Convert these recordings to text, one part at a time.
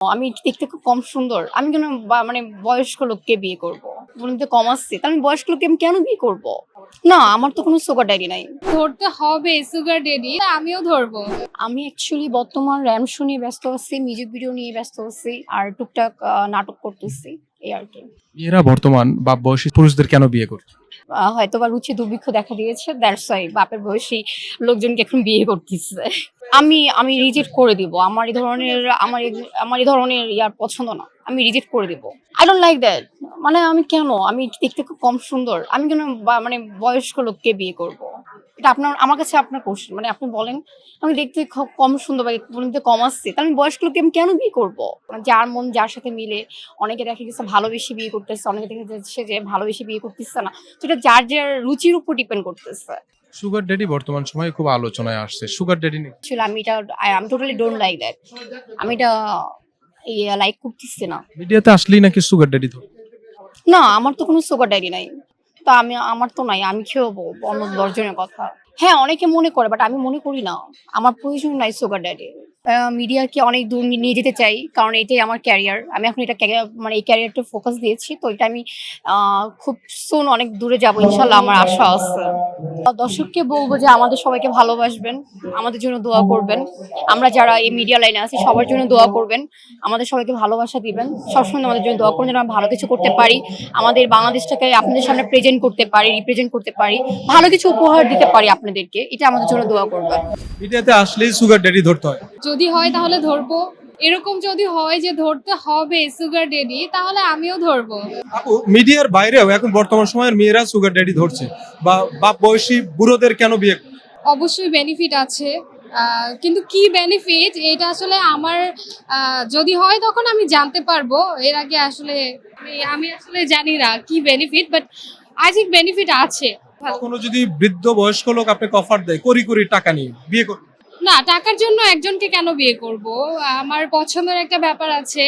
আমি দেখতে খুব কম সুন্দর। আমি কেন মানে বয়স্ক লোককে বিয়ে করব? বলুন তো কম আসছে। তাহলে আমি বয়স্ক লোককে আমি কেন বিয়ে করব? না, আমার তো কোনো সুগার ড্যাডি নাই। ধরতে হবে সুগার ড্যাডি, আমিও ধরবো। আমি অ্যাকচুয়ালি বর্তমান র‍্যাম শো নিয়ে ব্যস্ত আছি, মিউজিক ভিডিও নিয়ে ব্যস্ত আছি, আর টুকটাক নাটক করতেছি। এই আরকি। মেয়েরা বর্তমান বাপ বয়সী পুরুষদের কেন বিয়ে করছে? হয়তোবা রুচি দুর্ভিক্ষ দেখা দিয়েছে। দ্যাটস ওয়াই বাপের বয়সী লোকজনকে এখন বিয়ে করতেছে। আমি রিজেক্ট করে দিব। আমার এই ধরনের ইয়ার পছন্দ না। আমি রিজেক্ট করে দিব। I don't like that. মানে আমি দেখতে খুব কম সুন্দর। আমি কেন মানে বয়স্ক লোককে বিয়ে করব? এটা আমার কাছে আপনার কোশ্চেন। মানে আপনি বলেন, আমি দেখতে খুব কম সুন্দর বা বলুন তো কম আসছে। তাহলে আমি বয়স্ক লোককে আমি কেন বিয়ে করব? যার মন যার সাথে মিলে, অনেকে দেখা গেছে ভালোবেসে বিয়ে করতেছে, অনেকে দেখা যাচ্ছে যে ভালোবেসে বিয়ে করতেছে না। তো এটা যার রুচির উপর ডিপেন্ড করতেছে। সুগার ড্যাডি বর্তমান সময়ে খুব আলোচনায় আসছে। সুগার ড্যাডি নিয়ে অ্যাকচুয়ালি আমি টোটালি ডোন্ট লাইক দ্যাট। আমি এটা লাইক করতেছি না। মিডিয়াতে আসলেই নাকি সুগার ড্যাডি ধরে। না, আমার তো কোনো সুগার ড্যাডি নাই। তো আমার তো নাই। আমি খেয়েও অন্য ১০ জনের কথা। হ্যাঁ, অনেকে মনে করে, বাট আমি মনে করি না। আমার প্রয়োজন নাই সুগার ড্যাডি। মিডিয়াকে অনেক দূর নিয়ে যেতে চাই। কারণ এটাই আমার ক্যারিয়ার। আমি এখন এটা মানে এই ক্যারিয়ারটা ফোকাস দিয়েছি। তো এটা আমি খুব সুন অনেক দূরে যাবো ইনশাআল্লাহ, আমার আশা আছে। দর্শককে বলবো যে আমাদের সবাইকে ভালোবাসবেন, আমাদের জন্য দোয়া করবেন। আমরা যারা এই মিডিয়া লাইনে আছি সবার জন্য দোয়া করবেন। আমাদের সবাইকে ভালোবাসা দিবেন। সবসময় আমাদের জন্য দোয়া করবেন যেন আমরা ভালো কিছু করতে পারি। আমাদের বাংলাদেশটাকে আপনাদের সামনে প্রেজেন্ট করতে পারি, রিপ্রেজেন্ট করতে পারি। ভালো কিছু উপহার দিতে পারি আপনাদেরকে। এটা আমাদের জন্য দোয়া করবেন। মিডিয়াতে আসলেই সুগার ড্যাডি ধরতে হয়। যদি হয় তাহলে ধরবো। এরকম যদি হয় যে ধরতে হবে সুগার ড্যাডি, তাহলে আমিও ধরবো। আপু, মিডিয়ার বাইরেও এখন বর্তমান সময়ের মেয়েরা সুগার ড্যাডি ধরছে বা বাপ বয়সী বুড়োদের কেন বিয়ে করছে? অবশ্যই বেনিফিট আছে, কিন্তু কি বেনিফিট এটা আসলে আমার যদি হয় তখন আমি জানতে পারবো। এর আগে আসলে আমি আসলে জানি না কি benefit, but I think benefit আছে। কখনো যদি বৃদ্ধ বয়স্ক লোক আপনাকে অফার দেয় কোটি কোটি টাকা নিয়ে বিয়ে করবে? না, টাকার জন্য একজনকে কেন বিয়ে করব? আমার পছন্দের একটা ব্যাপার আছে।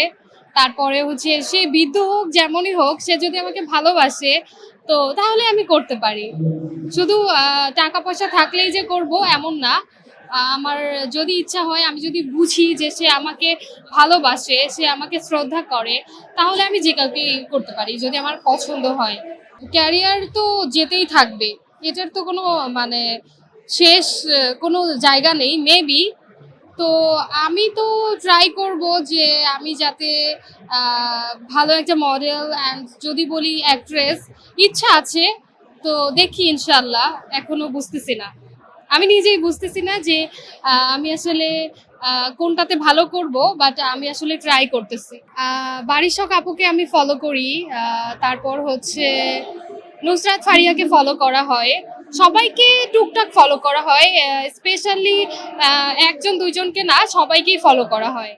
তারপরে হচ্ছে সে বৃদ্ধ হোক যেমনই হোক, সে যদি আমাকে ভালোবাসে তো তাহলে আমি করতে পারি। শুধু টাকা পয়সা থাকলেই যে করব এমন না। আমার যদি ইচ্ছা হয়, আমি যদি বুঝি যে সে আমাকে ভালোবাসে, সে আমাকে শ্রদ্ধা করে, তাহলে আমি যে কাউকে করতে পারি যদি আমার পছন্দ হয়। ক্যারিয়ার তো যেতেই থাকবে, এটার তো কোনো মানে শেষ কোনো জায়গা নেই মেবি। তো আমি তো ট্রাই করব যে আমি যাতে ভালো একটা মডেল অ্যান্ড যদি বলি অ্যাক্ট্রেস, ইচ্ছা আছে। তো দেখি ইনশাল্লাহ, এখনো বুঝতেছি না, আমি নিজেই বুঝতেছি না যে আমি আসলে কোনটাতে ভালো করব, বাট আমি আসলে ট্রাই করতেছি। বারিশ আপুকে আমি ফলো করি, তারপর হচ্ছে নুসরাত ফারিয়াকে ফলো করা হয়, সবাইকে টুকটাক ফলো করা হয়, স্পেশালি একজন দুইজনকে না, সবাইকেই ফলো করা হয়।